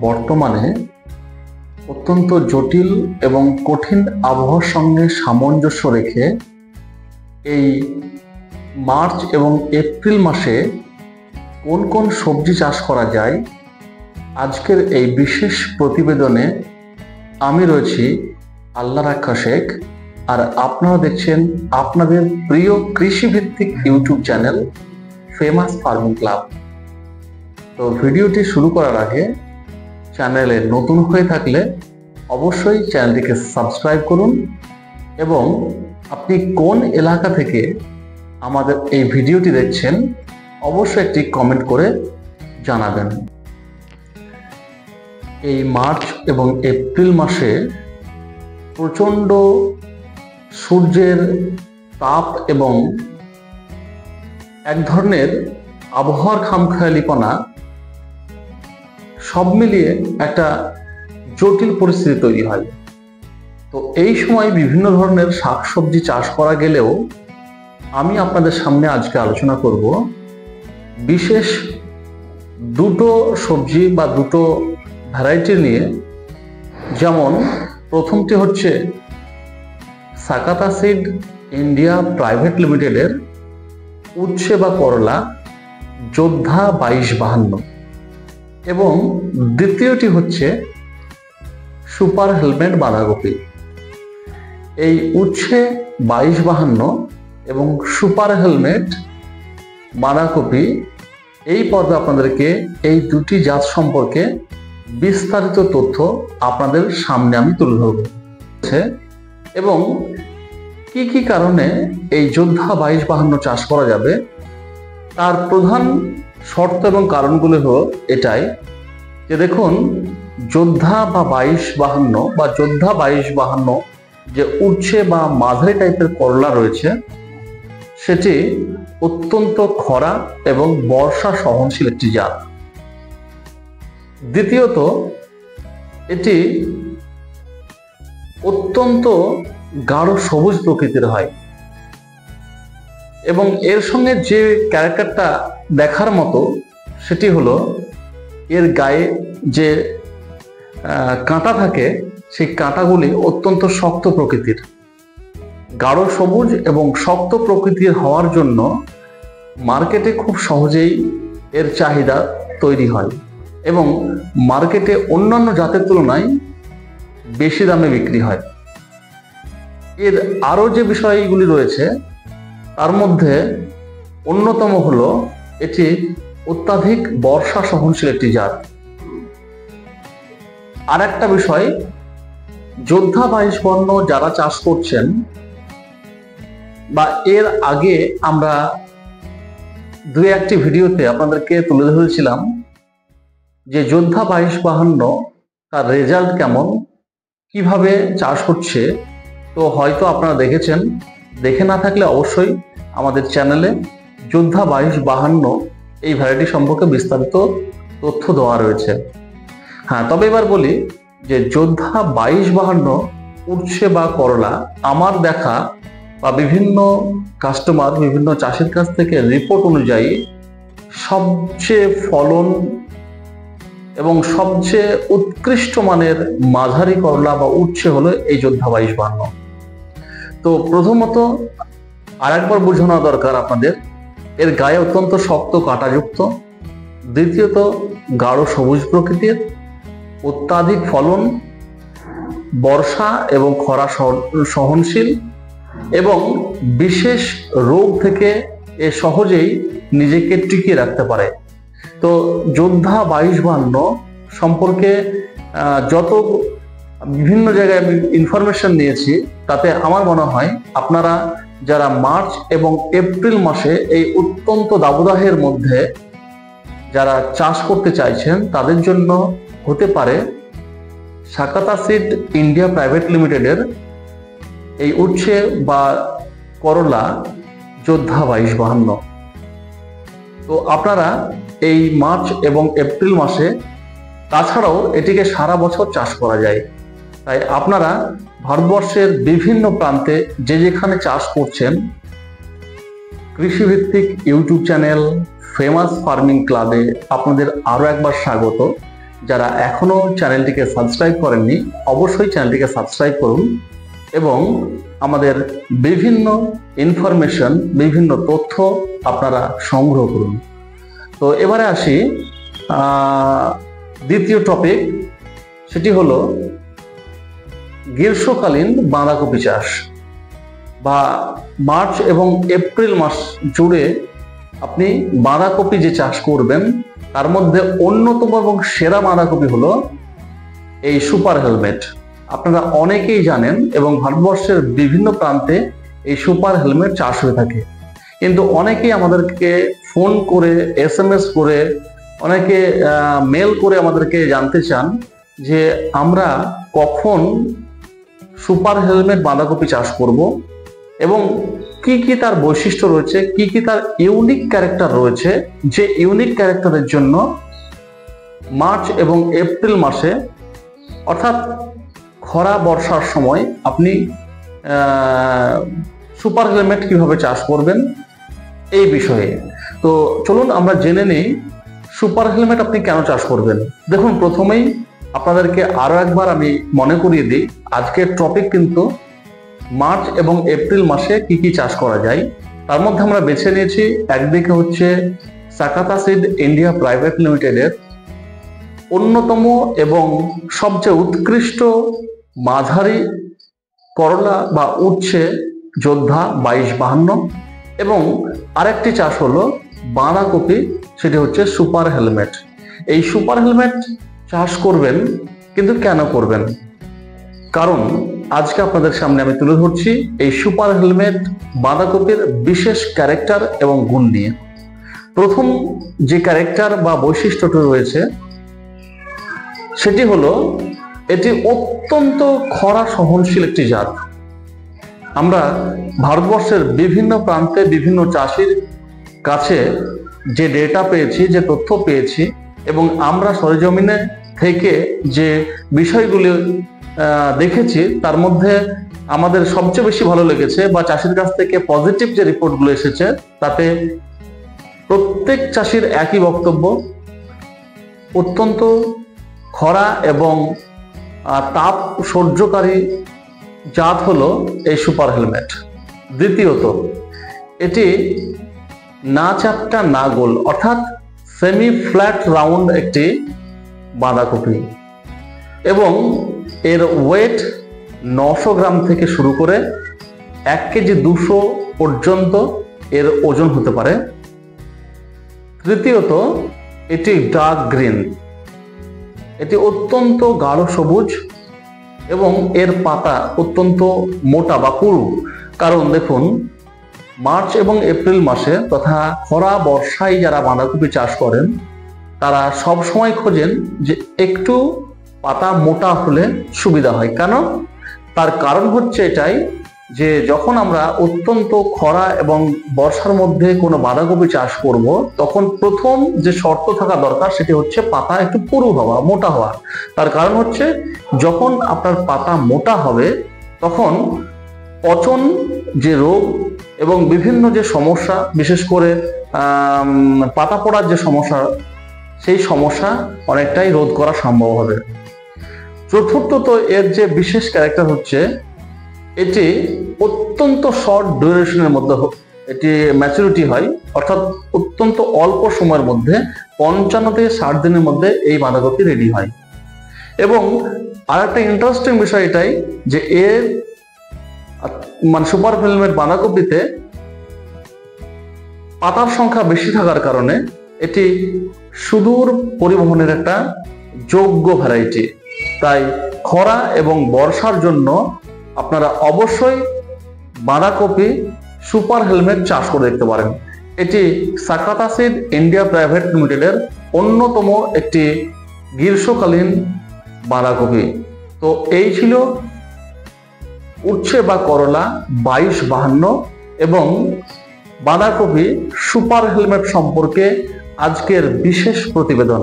বর্তমানে অত্যন্ত জটিল এবং কঠিন আবহাওয়ার সঙ্গে সামঞ্জস্য রেখে এই মার্চ এবং এপ্রিল মাসে কোন কোন সবজি চাষ করা যায়, আজকের এই বিশেষ প্রতিবেদনে আমি রয়েছি আল্লাহ রাখা শেখ, আর আপনারা দেখছেন আপনাদের প্রিয় কৃষিভিত্তিক YouTube channel famous farming club. তো ভিডিওটি শুরু করার আগে চ্যানেলে নতুন হয়ে থাকলে অবশ্যই চ্যানেলটিকে সাবস্ক্রাইব করুন এবং আপনি কোন এলাকা থেকে আমাদের এই ভিডিওটি দেখছেন অবশ্যই একটি কমেন্ট করে জানাবেন। এই মার্চ এবং এপ্রিল মাসে প্রচণ্ড সূর্যের তাপ এবং এক ধরনের আবহাওয়ার খামখেয়ালিপনা সব মিলিয়ে একটা জটিল পরিস্থিতি তৈরি হয়। তো এই সময় বিভিন্ন ধরনের শাকসবজি চাষ করা গেলেও আমি আপনাদের সামনে আজকে আলোচনা করব বিশেষ দুটো সবজি বা দুটো ভ্যারাইটি নিয়ে। যেমন প্রথমটি হচ্ছে সাকাতা সিড ইন্ডিয়া প্রাইভেট লিমিটেডের উচ্ছে বা করলা যোদ্ধা 2252 এবং দ্বিতীয়টি হচ্ছে সুপার হেলমেট বাঁধাকপি। এই উচ্ছে 2252 এবং সুপার হেলমেট বাঁধাকপি এই পর্বে আপনাদেরকে এই দুটি জাত সম্পর্কে বিস্তারিত তথ্য আপনাদের সামনে আমি তুলে ধরব এবং কি কি কারণে এই যোদ্ধা 2252 চাষ করা যাবে তার প্রধান শর্ত এবং কারণগুলো হলো এটাই যে দেখুন, যোদ্ধা বা 2252 বা যোদ্ধা 2252 যে উচ্ছে বা মাঝারি টাইপের করলা রয়েছে সেটি অত্যন্ত খরা এবং বর্ষা সহনশীল একটি জাত। দ্বিতীয়ত, এটি অত্যন্ত গাঢ় সবুজ প্রকৃতির হয় এবং এর সঙ্গে যে ক্যারেক্টারটা দেখার মতো সেটি হলো এর গায়ে যে কাঁটা থাকে সেই কাঁটাগুলি অত্যন্ত শক্ত প্রকৃতির। গাঢ় সবুজ এবং শক্ত প্রকৃতির হওয়ার জন্য মার্কেটে খুব সহজেই এর চাহিদা তৈরি হয় এবং মার্কেটে অন্যান্য জাতের তুলনায় বেশি দামে বিক্রি হয়। এর আরও যে বিষয়গুলি রয়েছে তার মধ্যে অন্যতম হলো এটি অত্যাধিক বর্ষা সহনশীল একটি জাত। আর একটা বিষয়, যোদ্ধা 2252 যারা চাষ করছেন বা এর আগে আমরা দুই একটি ভিডিওতে আপনাদেরকে তুলে ধরেছিলাম যে যোদ্ধা 2252 তার রেজাল্ট কেমন, কিভাবে চাষ হচ্ছে। তো হয়তো আপনারা দেখেছেন, দেখে না থাকলে অবশ্যই আমাদের চ্যানেলে যোদ্ধা 2252 এই ভ্যারাইটি সম্পর্কে বিস্তারিত তথ্য দেওয়া রয়েছে। হ্যাঁ, তবে এবার বলি যে যোদ্ধা 2252 উচ্ছে বা করলা আমার দেখা বা বিভিন্ন কাস্টমার বিভিন্ন চাষির কাছ থেকে রিপোর্ট অনুযায়ী সবচেয়ে ফলন এবং সবচেয়ে উৎকৃষ্ট মানের মাঝারি করলা বা উচ্ছে হলো এই যোদ্ধা 2252। তো প্রথমত আরেকবার বোঝানো দরকার আপনাদের, এর গায়ে অত্যন্ত শক্ত কাঁটাযুক্ত। দ্বিতীয়ত, গাঢ় সবুজ প্রকৃতির, অত্যাধিক ফলন, বর্ষা এবং খরা সহনশীল এবং বিশেষ রোগ থেকে এ সহজেই নিজেকে টিকিয়ে রাখতে পারে। তো যোদ্ধা 2252 সম্পর্কে যত বিভিন্ন জায়গায় আমি ইনফরমেশন নিয়েছি তাতে আমার মনে হয় আপনারা যারা মার্চ এবং এপ্রিল মাসে এই অত্যন্ত দাবদাহের মধ্যে যারা চাষ করতে চাইছেন তাদের জন্য হতে পারে সাকাতা সিড ইন্ডিয়া প্রাইভেট লিমিটেডের এই উচ্ছে বা করলা যোদ্ধা 2252। তো আপনারা এই মার্চ এবং এপ্রিল মাসে, তাছাড়াও এটিকে সারা বছর চাষ করা যায়। তাই আপনারা ভারতবর্ষের বিভিন্ন প্রান্তে যে যেখানে চাষ করছেন, কৃষিভিত্তিক ইউটিউব চ্যানেল ফেমাস ফার্মিং ক্লাবে আপনাদের আরো একবার স্বাগত যারা এখনো চ্যানেলটিকে সাবস্ক্রাইব করেননি অবশ্যই চ্যানেলটিকে সাবস্ক্রাইব করুন এবং আমাদের বিভিন্ন ইনফরমেশন, বিভিন্ন তথ্য আপনারা সংগ্রহ করুন। তো এবারে আসি দ্বিতীয় টপিক, সেটি হলো গ্রীষ্মকালীন বাঁধাকপি চাষ বা মার্চ এবং এপ্রিল মাস জুড়ে আপনি বাঁধাকপি যে চাষ করবেন তার মধ্যে অন্যতম এবং সেরা বাঁধাকপি হলো এই সুপার হেলমেট। আপনারা অনেকেই জানেন এবং ভারতবর্ষের বিভিন্ন প্রান্তে এই সুপার হেলমেট চাষ হয়ে থাকে, কিন্তু অনেকেই আমাদেরকে ফোন করে, SMS করে, অনেকে মেল করে আমাদেরকে জানতে চান যে আমরা কখন সুপার হেলমেট বাঁধাকপি চাষ করব এবং কি কি তার বৈশিষ্ট্য রয়েছে, কি কি তার ইউনিক ক্যারেক্টার রয়েছে, যে ইউনিক ক্যারেক্টারের জন্য মার্চ এবং এপ্রিল মাসে অর্থাৎ খরা বর্ষার সময় আপনি সুপার হেলমেট কিভাবে চাষ করবেন এই বিষয়ে। তো চলুন আমরা জেনে নিই সুপার হেলমেট আপনি কেন চাষ করবেন। দেখুন, প্রথমেই আপনাদেরকে আরো একবার আমি মনে করিয়ে দিই, আজকের টপিক কিন্তু মার্চ এবং এপ্রিল মাসে কি কি চাষ করা যায়। তার মধ্যে আমরা বেছে নিয়েছি, একদিকে হচ্ছে সাকাতা সিড ইন্ডিয়া প্রাইভেট লিমিটেডের অন্যতম এবং সবচেয়ে উৎকৃষ্ট মাঝারি করলা বা উচ্ছে যোদ্ধা 2252, এবং আরেকটি চাষ হলো বাঁধাকপি, সেটি হচ্ছে সুপার হেলমেট। এই সুপার হেলমেট চাষ করবেন, কিন্তু কেন করবেন? কারণ আজকে আপনাদের সামনে আমি তুলে ধরছি এই সুপার হেলমেট বাঁধাকপির বিশেষ ক্যারেক্টার এবং গুণ নিয়ে। প্রথম যে ক্যারেক্টার বা বৈশিষ্ট্যটি রয়েছে সেটি হলো এটি অত্যন্ত খরা সহনশীল একটি জাত। আমরা ভারতবর্ষের বিভিন্ন প্রান্তে বিভিন্ন চাষির কাছে যে ডেটা পেয়েছি, যে তথ্য পেয়েছি এবং আমরা সরেজমিনে থেকে যে বিষয়গুলি দেখেছি, তার মধ্যে আমাদের সবচেয়ে বেশি ভালো লেগেছে বা চাষির কাছ থেকে পজিটিভ যে রিপোর্টগুলো এসেছে তাতে প্রত্যেক চাষির একই বক্তব্য, অত্যন্ত খরা এবং তাপ সহ্যকারী জাত হলো এই সুপার হেলমেট। দ্বিতীয়ত, এটি না চ্যাপ্টা না গোল অর্থাৎ সেমি ফ্ল্যাট রাউন্ড একটি বাঁধাকপি এবং এর ওয়েট 900 গ্রাম থেকে শুরু করে 1 কেজি 200 পর্যন্ত এর ওজন হতে পারে। তৃতীয়ত, এটি ডার্ক গ্রিন, এটি অত্যন্ত গাঢ় সবুজ এবং এর পাতা অত্যন্ত মোটা বা পুরু। কারণ দেখুন, মার্চ এবং এপ্রিল মাসে তথা খরা বর্ষায় যারা বাঁধাকপি চাষ করেন তারা সব সময় খোঁজেন যে একটু পাতা মোটা হলে সুবিধা হয়। কেন? তার কারণ হচ্ছে এটাই যে যখন আমরা অত্যন্ত খরা এবং বর্ষার মধ্যে কোনো বাঁধাকপি চাষ করব, তখন প্রথম যে শর্ত থাকা দরকার সেটি হচ্ছে পাতা একটু পুরু হওয়া, মোটা হওয়া। তার কারণ হচ্ছে যখন আপনার পাতা মোটা হবে তখন পচন যে রোগ এবং বিভিন্ন যে সমস্যা, বিশেষ করে পাতা পড়ার যে সমস্যা, সেই সমস্যা অনেকটাই রোধ করা সম্ভব হবে। চতুর্থত, এর যে বিশেষ ক্যারেক্টার হচ্ছে এটি অত্যন্ত শর্ট ডিউরেশনের মধ্যে এটি ম্যাচুরিটি হয়, অর্থাৎ অত্যন্ত অল্প সময়ের মধ্যে 55 থেকে 60 দিনের মধ্যে এই বাঁধাকপি রেডি হয়। এবং আর একটা ইন্টারেস্টিং বিষয় এটাই যে এর সুপার হেলমেট বাঁধাকপিতে পাতার সংখ্যা বেশি থাকার কারণে এটি সুদূর পরিবহনের একটা যোগ্য ভ্যারাইটি। তাই খরা এবং বর্ষার জন্য আপনারা অবশ্যই বাঁধাকপি সুপার হেলমেট চাষ করে দেখতে পারেন। এটি সাকাতা সিড ইন্ডিয়া প্রাইভেট লিমিটেডের অন্যতম একটি গ্রীষ্মকালীন বাঁধাকপি। তো এই ছিল উচ্ছে বা করলা 2252 এবং বাঁধাকপি সুপার হেলমেট সম্পর্কে আজকের বিশেষ প্রতিবেদন।